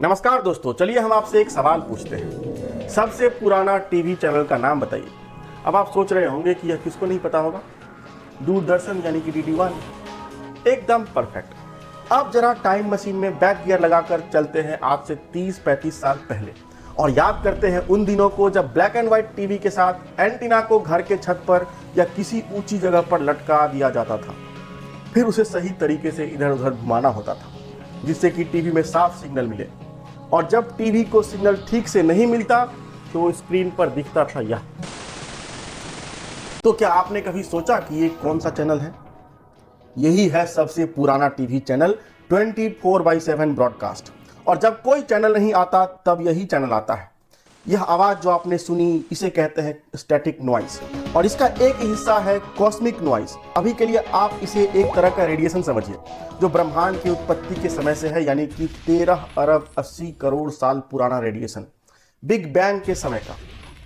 नमस्कार दोस्तों, चलिए हम आपसे एक सवाल पूछते हैं। सबसे पुराना टीवी चैनल का नाम बताइए। अब आप सोच रहे होंगे कि यह किसको नहीं पता होगा। दूरदर्शन यानी कि DD1। एकदम परफेक्ट। अब जरा टाइम मशीन में बैक गियर लगाकर चलते हैं आज से 30-35 साल पहले और याद करते हैं उन दिनों को जब ब्लैक एंड व्हाइट टीवी के साथ एंटीना को घर के छत पर या किसी ऊंची जगह पर लटका दिया जाता था। फिर उसे सही तरीके से इधर उधर घुमाना होता था जिससे कि टीवी में साफ सिग्नल मिले। और जब टीवी को सिग्नल ठीक से नहीं मिलता तो स्क्रीन पर दिखता था यह। तो क्या आपने कभी सोचा कि ये कौन सा चैनल है? यही है सबसे पुराना टीवी चैनल 24/7 ब्रॉडकास्ट। और जब कोई चैनल नहीं आता तब यही चैनल आता है। यह आवाज जो आपने सुनी इसे कहते हैं स्टैटिक नॉइज और इसका एक हिस्सा है कॉस्मिक नॉइज। अभी के लिए आप इसे एक तरह का रेडिएशन समझिए जो ब्रह्मांड की उत्पत्ति के समय से है, यानी कि 13 अरब 80 करोड़ साल पुराना रेडिएशन, बिग बैंग के समय का,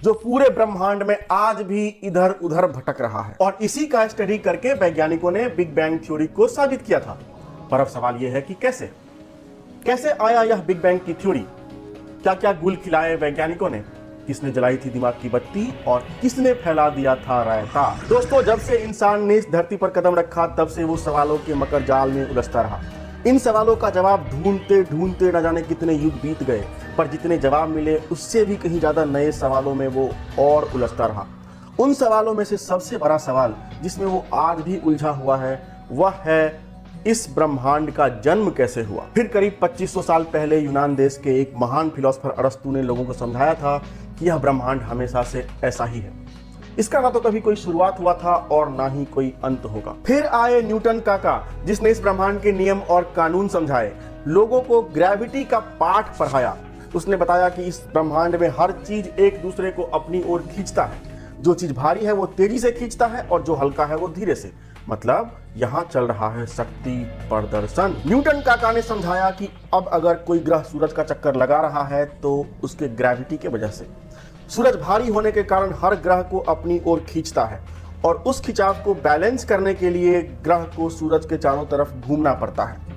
जो पूरे ब्रह्मांड में आज भी इधर उधर भटक रहा है। और इसी का स्टडी करके वैज्ञानिकों ने बिग बैंग थ्योरी को साबित किया था। पर अब सवाल यह है कि कैसे आया यह बिग बैंग की थ्योरी? क्या क्या गुल खिलाए वैज्ञानिकों ने? किसने जलाई थी दिमाग की बत्ती और किसने फैला दिया था रायता? दोस्तों, जब से इंसान ने इस धरती पर कदम रखा तब से वो सवालों के मकर जाल में उलझता रहा। इन सवालों का जवाब ढूंढते ढूंढते न जाने कितने युग बीत गए, पर जितने जवाब मिले उससे भी कहीं ज्यादा नए सवालों में वो और उलझता रहा। उन सवालों में से सबसे बड़ा सवाल जिसमें वो आज भी उलझा हुआ है वह है इस ब्रह्मांड का जन्म कैसे हुआ। फिर करीब 2500 साल पहले यूनान देश के एक महान फिलोसोफर अरस्तू ने लोगों को समझाया था कि यह ब्रह्मांड हमेशा से ऐसा ही है। इसका ना तो कभी कोई शुरुआत हुआ था और ना ही कोई अंत होगा। फिर आए न्यूटन काका जिसने इस ब्रह्मांड के नियम और कानून समझाए, लोगों को ग्रेविटी का पाठ पढ़ाया। उसने बताया कि इस ब्रह्मांड में हर चीज एक दूसरे को अपनी ओर खींचता है। जो चीज भारी है वो तेजी से खींचता है और जो हल्का है वो धीरे से। मतलब यहाँ चल रहा है शक्ति प्रदर्शन। न्यूटन काका ने समझाया कि अब अगर कोई ग्रह सूरज का चक्कर लगा रहा है तो उसके ग्रेविटी के वजह से। सूरज भारी होने के कारण हर ग्रह को अपनी ओर खींचता है और उस खिंचाव को बैलेंस करने के लिए ग्रह को सूरज के चारों तरफ घूमना पड़ता है।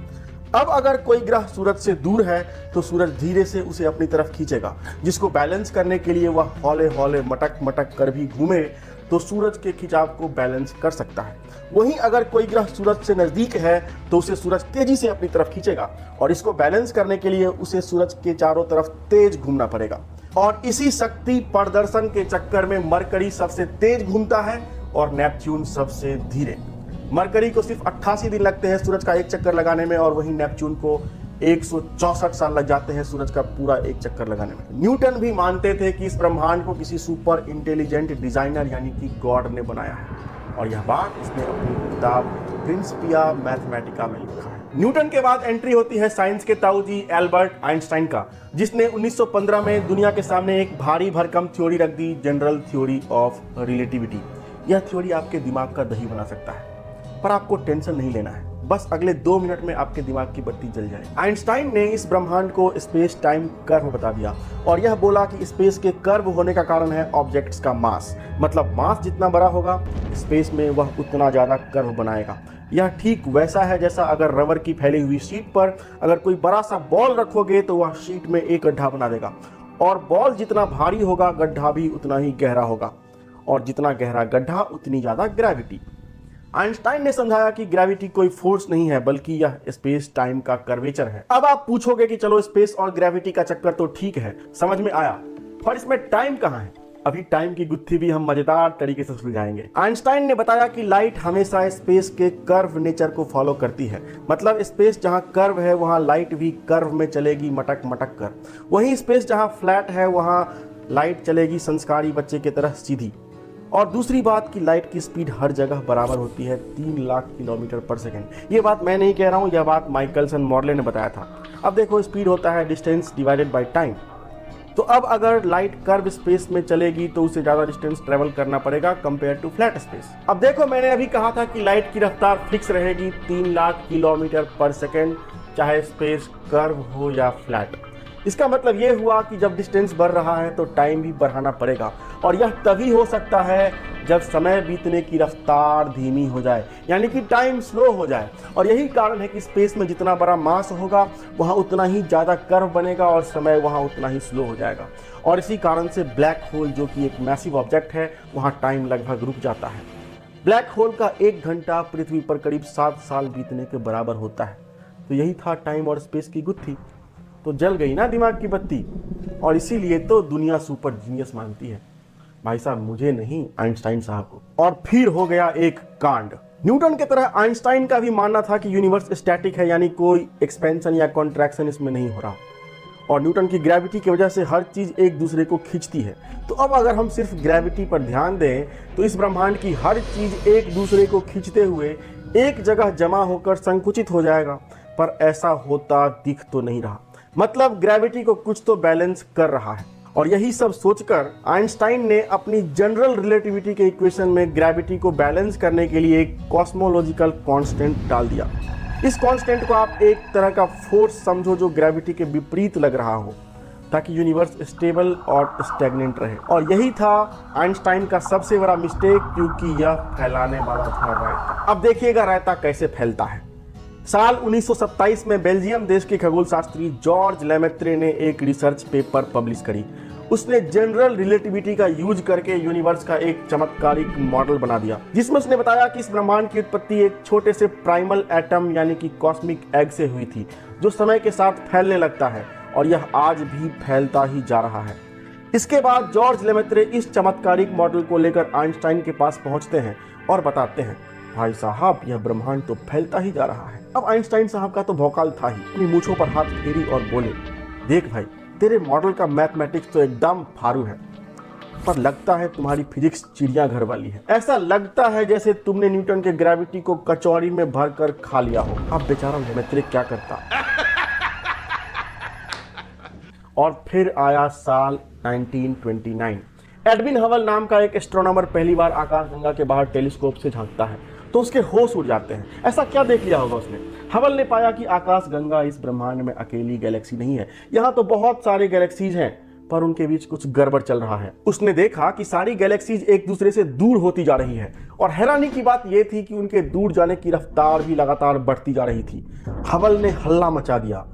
अब अगर कोई ग्रह सूरज से दूर है तो सूरज धीरे से उसे अपनी तरफ खींचेगा, जिसको बैलेंस करने के लिए वह हौले हौले मटक मटक कर भी घूमे तो सूरज के खिंचाव को बैलेंस कर सकता है। वहीं अगर कोई ग्रह सूरज से नजदीक है तो उसे सूरज तेजी से अपनी तरफ खींचेगा और इसको बैलेंस करने के लिए उसे सूरज के चारों तरफ तेज घूमना पड़ेगा। और इसी शक्ति प्रदर्शन के चक्कर में मरकरी सबसे तेज घूमता है और नेपच्यून सबसे धीरे। मरकरी को सिर्फ 88 दिन लगते हैं सूरज का एक चक्कर लगाने में और वहीं नेपच्यून को 164 साल लग जाते हैं सूरज का पूरा एक चक्कर लगाने में। न्यूटन भी मानते थे कि इस ब्रह्मांड को किसी सुपर इंटेलिजेंट डिजाइनर यानी कि गॉड ने बनाया है और यह बात उसने अपनी किताब प्रिंसिपिया मैथमेटिका में लिखा है। न्यूटन के बाद एंट्री होती है साइंस के ताऊजी एल्बर्ट आइंस्टाइन का, जिसने 1915 में दुनिया के सामने एक भारी भरकम थ्योरी रख दी, जनरल थ्योरी ऑफ रिलेटिविटी। यह थ्योरी आपके दिमाग का दही बना सकता है, पर आपको टेंशन नहीं लेना है। बस अगले 2 मिनट में आपके दिमाग की बत्ती जल जाए। आइंस्टाइन ने इस ब्रह्मांड को स्पेस टाइम कर्व बता दिया और यह बोला कि स्पेस के कर्व होने का कारण है ऑब्जेक्ट्स का मास। मतलब मास जितना बड़ा होगा स्पेस में वह उतना ज्यादा कर्व बनाएगा। यह ठीक वैसा है जैसा अगर रबर की फैली हुई शीट पर अगर कोई बड़ा सा बॉल रखोगे तो वह शीट में एक गड्ढा बना देगा और बॉल जितना भारी होगा गड्ढा भी उतना ही गहरा होगा और जितना गहरा गड्ढा उतनी ज्यादा ग्रेविटी। आइंस्टाइन ने समझाया कि ग्रेविटी कोई फोर्स नहीं है बल्कि यह स्पेस टाइम का कर्वेचर है। अब आप पूछोगे कि चलो स्पेस और ग्रेविटी का चक्कर तो ठीक है, समझ में आया, पर इसमें टाइम कहाँ है? अभी टाइम की गुत्थी भी हम मजेदार तरीके से सुलझाएंगे। आइंस्टाइन ने बताया कि लाइट हमेशा स्पेस के कर्व नेचर को फॉलो करती है। मतलब स्पेस जहां कर्व है वहां लाइट भी कर्व में चलेगी, मटक मटक कर। वहीं स्पेस जहां फ्लैट है वहां लाइट चलेगी संस्कारी बच्चे की तरह सीधी। और दूसरी बात कि लाइट की स्पीड हर जगह बराबर होती है, 3 लाख किलोमीटर पर सेकेंड। ये बात मैं नहीं कह रहा हूँ, यह बात माइकलसन मॉर्ले ने बताया था। अब देखो, स्पीड होता है डिस्टेंस डिवाइडेड बाय टाइम। तो अब अगर लाइट कर्व स्पेस में चलेगी तो उसे ज्यादा डिस्टेंस ट्रेवल करना पड़ेगा कंपेयर टू फ्लैट स्पेस। अब देखो, मैंने अभी कहा था कि लाइट की रफ्तार फिक्स रहेगी 3 लाख किलोमीटर पर सेकेंड, चाहे स्पेस कर्व हो या फ्लैट। इसका मतलब ये हुआ कि जब डिस्टेंस बढ़ रहा है तो टाइम भी बढ़ाना पड़ेगा, और यह तभी हो सकता है जब समय बीतने की रफ्तार धीमी हो जाए, यानी कि टाइम स्लो हो जाए। और यही कारण है कि स्पेस में जितना बड़ा मास होगा वहाँ उतना ही ज़्यादा कर्व बनेगा और समय वहाँ उतना ही स्लो हो जाएगा। और इसी कारण से ब्लैक होल, जो कि एक मैसिव ऑब्जेक्ट है, वहाँ टाइम लगभग रुक जाता है। ब्लैक होल का 1 घंटा पृथ्वी पर करीब 7 साल बीतने के बराबर होता है। तो यही था टाइम और स्पेस की गुत्थी। तो जल गई ना दिमाग की बत्ती, और इसीलिए तो दुनिया सुपर जीनियस मानती है। भाई साहब, मुझे नहीं, आइंस्टाइन साहब को। और फिर हो गया एक कांड। न्यूटन की तरह आइंस्टाइन का भी मानना था कि यूनिवर्स स्टैटिक है, यानी कोई एक्सपेंशन या कॉन्ट्रैक्शन इसमें नहीं हो रहा, और न्यूटन की ग्रेविटी की वजह से हर चीज एक दूसरे को खींचती है। तो अब अगर हम सिर्फ ग्रेविटी पर ध्यान दें तो इस ब्रह्मांड की हर चीज एक दूसरे को खींचते हुए एक जगह जमा होकर संकुचित हो जाएगा, पर ऐसा होता दिख तो नहीं रहा। मतलब ग्रेविटी को कुछ तो बैलेंस कर रहा है। और यही सब सोचकर आइंस्टाइन ने अपनी जनरल रिलेटिविटी के इक्वेशन में ग्रेविटी को बैलेंस करने के लिए एक कॉस्मोलॉजिकल कांस्टेंट डाल दिया। इस कांस्टेंट को आप एक तरह का फोर्स समझो जो ग्रेविटी के विपरीत लग रहा हो, ताकि यूनिवर्स स्टेबल और स्टैग्नेंट रहे। और यही था आइंस्टाइन का सबसे बड़ा मिस्टेक, क्योंकि यह फैलाने वाला था रायता। अब देखिएगा रायता कैसे फैलता है। साल 1927 में बेल्जियम देश के खगोल शास्त्री जॉर्ज लेमेत्रे ने एक रिसर्च पेपर पब्लिश करी। उसने जनरल रिलेटिविटी का यूज करके यूनिवर्स का एक चमत्कारिक मॉडल बना दिया, जिसमें उसने बताया कि इस ब्रह्मांड की उत्पत्ति एक छोटे से प्राइमल एटम यानी कि कॉस्मिक एग से हुई थी, जो समय के साथ फैलने लगता है, और यह आज भी फैलता ही जा रहा है। इसके बाद जॉर्ज लेमेत्रे इस चमत्कारिक मॉडल को लेकर आइंस्टाइन के पास पहुंचते हैं और बताते हैं, भाई साहब, यह ब्रह्मांड तो फैलता ही जा रहा है। अब आइंस्टाइन साहब का तो भौकाल था ही, अपनी मूंछों पर हाथ फेरी और बोले, देख भाई, तेरे मॉडल का मैथमेटिक्स तो एकदम फारू है, पर लगता है तुम्हारी फिजिक्स चिड़ियाघर वाली है। ऐसा लगता है जैसे तुमने न्यूटन के ग्रेविटी को कचौड़ी में भरकर खा लिया हो। अब बेचारा लेमेत्रे क्या करता। और फिर आया साल 1929। एडविन हबल नाम का एक एस्ट्रोनॉमर पहली बार आकाशगंगा के बाहर टेलीस्कोप से झांकता है, तो उसके होश उड़ जाते हैं। ऐसा क्या देख लिया होगा उसने? हबल ने पाया कि आकाशगंगा इस ब्रह्मांड में अकेली गैलेक्सी नहीं है, यहाँ तो बहुत सारे गैलेक्सीज हैं, पर उनके बीच कुछ गड़बड़ चल रहा है। उसने देखा कि सारी गैलेक्सीज एक दूसरे से दूर होती जा रही है, और हैरानी की बात यह थी कि उनके दूर जाने की रफ्तार भी लगातार बढ़ती जा रही थी। हबल ने हल्ला मचा दिया,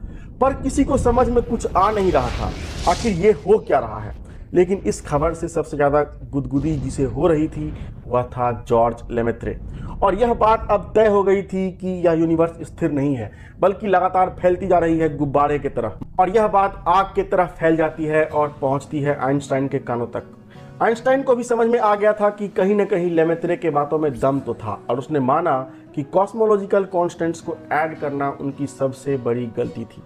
पर किसी को समझ में कुछ आ नहीं रहा था, आखिर ये हो क्या रहा है। लेकिन इस खबर से सबसे ज्यादा गुदगुदी जिसे हो रही थी वह था जॉर्ज लेमेत्रे। और यह बात अब तय हो गई थी कि यह यूनिवर्स स्थिर नहीं है, बल्कि लगातार फैलती जा रही है गुब्बारे की तरफ। और यह बात आग की तरफ फैल जाती है और पहुंचती है आइंस्टाइन के कानों तक। आइंस्टाइन को भी समझ में आ गया था कि कहीं न कहीं लेमेत्रे के बातों में दम तो था, और उसने माना कि कॉस्मोलॉजिकल कॉन्स्टेंट्स को ऐड करना उनकी सबसे बड़ी गलती थी,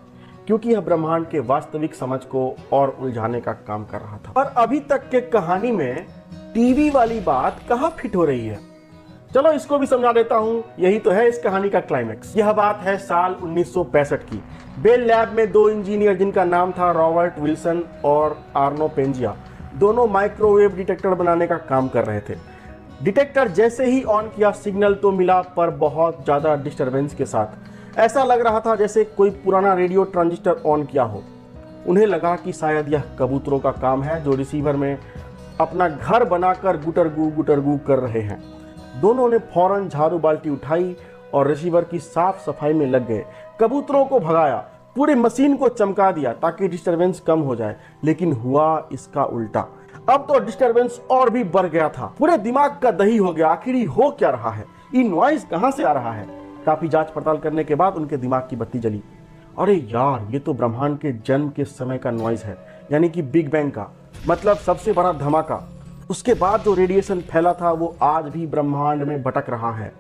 क्योंकि यह ब्रह्मांड के वास्तविक समझ को और उलझाने का काम कर रहा था। पर अभी तक के कहानी में टीवी वाली बात कहाँ फिट हो रही है? चलो इसको भी समझा देता हूँ। यही तो है इस कहानी का क्लाइमेक्स। यह बात है साल 1965 की। बेल लैब में 2 इंजीनियर, जिनका नाम था रॉबर्ट विल्सन और आर्नो पेंजिया, दोनों माइक्रोवेव डिटेक्टर बनाने का काम कर रहे थे। डिटेक्टर जैसे ही ऑन किया सिग्नल तो मिला, पर बहुत ज़्यादा डिस्टरबेंस के साथ। ऐसा लग रहा था जैसे कोई पुराना रेडियो ट्रांजिस्टर ऑन किया हो। उन्हें लगा कि शायद यह कबूतरों का काम है जो रिसीवर में अपना घर बनाकर गुटरगू कर रहे हैं। दोनों ने फौरन झाड़ू बाल्टी उठाई और रिसीवर की साफ सफाई में लग गए। कबूतरों को भगाया, पूरी मशीन को चमका दिया ताकि डिस्टरबेंस कम हो जाए, लेकिन हुआ इसका उल्टा। अब तो डिस्टरबेंस और भी बढ़ गया था। पूरे दिमाग का दही हो गया। आखिर हो क्या रहा है? ये नॉइज कहां से आ रहा है? काफी जांच पड़ताल करने के बाद उनके दिमाग की बत्ती जली। अरे यार, ये तो ब्रह्मांड के जन्म के समय का नॉइज है, यानी कि बिग बैंग का, मतलब सबसे बड़ा धमाका। उसके बाद जो रेडिएशन फैला था वो आज भी ब्रह्मांड में भटक रहा है।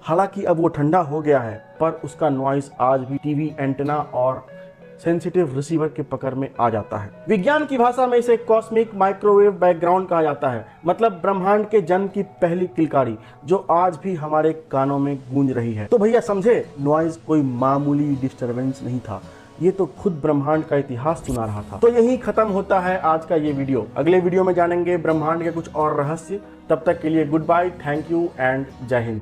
हालांकि अब वो ठंडा हो गया है, पर उसका नॉइज आज भी टीवी एंटेना और सेंसिटिव रिसीवर के पकड़ में आ जाता है। विज्ञान की भाषा में इसे कॉस्मिक माइक्रोवेव बैकग्राउंड कहा जाता है, मतलब ब्रह्मांड के जन्म की पहली किलकारी जो आज भी हमारे कानों में गूंज रही है। तो भैया समझे, नॉइज कोई मामूली डिस्टरबेंस नहीं था, ये तो खुद ब्रह्मांड का इतिहास सुना रहा था। तो यही खत्म होता है आज का ये वीडियो। अगले वीडियो में जानेंगे ब्रह्मांड के कुछ और रहस्य। तब तक के लिए good bye, thank you and जय हिंद।